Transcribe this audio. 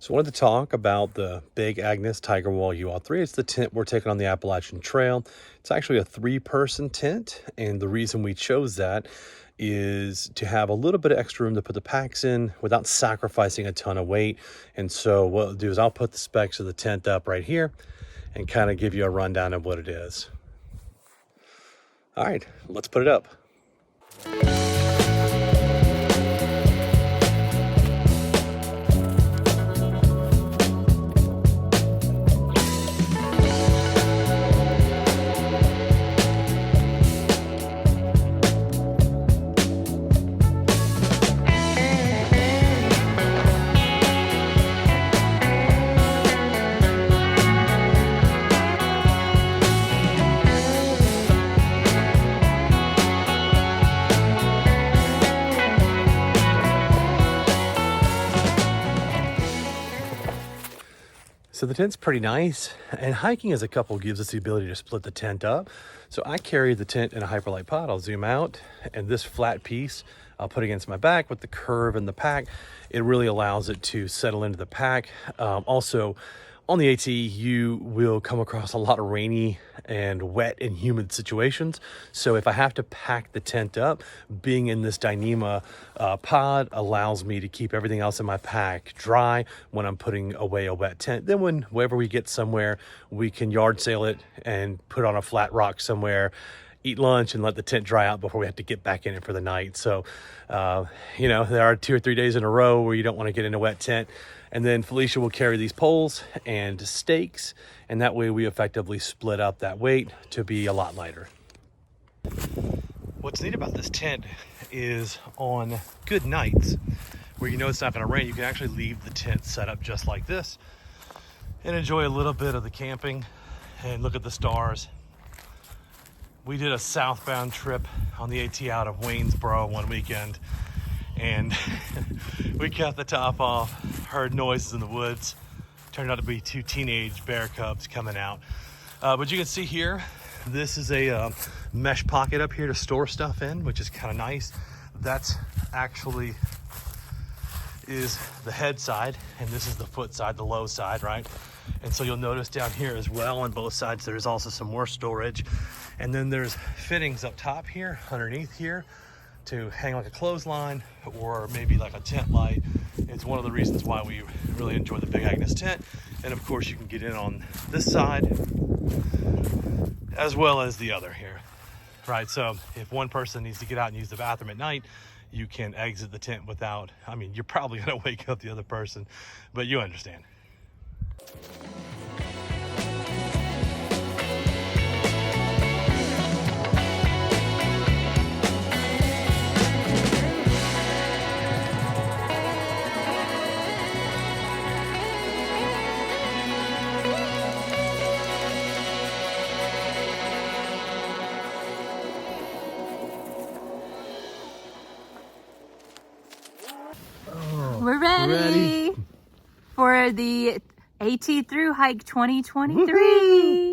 So I wanted to talk about the Big Agnes Tigerwall UL3. It's the tent we're taking on the Appalachian Trail. It's actually a 3-person tent, and the reason we chose that is to have a little bit of extra room to put the packs in without sacrificing a ton of weight. And so what I'll do is I'll put the specs of the tent up right here and kind of give you a rundown of what it is. All right, let's put it up. So the tent's pretty nice, and hiking as a couple gives us the ability to split the tent up. So I carry the tent in a hyperlight pod. I'll zoom out, and this flat piece I'll put against my back with the curve in the pack. It really allows it to settle into the pack. Also, on the AT, you will come across a lot of rainy and wet and humid situations. So if I have to pack the tent up, being in this Dyneema pod allows me to keep everything else in my pack dry when I'm putting away a wet tent. Then whenever we get somewhere, we can yard sail it and put on a flat rock somewhere, eat lunch, and let the tent dry out before we have to get back in it for the night. So, there are 2 or 3 days in a row where you don't want to get in a wet tent. And then Felicia will carry these poles and stakes, and that way we effectively split up that weight to be a lot lighter. What's neat about this tent is on good nights where you know it's not going to rain, you can actually leave the tent set up just like this and enjoy a little bit of the camping and look at the stars. We did a southbound trip on the AT out of Waynesboro one weekend, and we cut the top off, heard noises in the woods. Turned out to be 2 teenage bear cubs coming out. But you can see here, this is a mesh pocket up here to store stuff in, which is kind of nice. That's actually is the head side, and this is the foot side, the low side, right? And so you'll notice down here as well on both sides, there's also some more storage. And then there's fittings up top here, underneath here, to hang like a clothesline or maybe like a tent light. It's one of the reasons why we really enjoy the Big Agnes tent. And of course you can get in on this side as well as the other here, right? So if one person needs to get out and use the bathroom at night, you can exit the tent without, you're probably gonna wake up the other person, but you understand. We're ready for the AT Thru Hike 2023.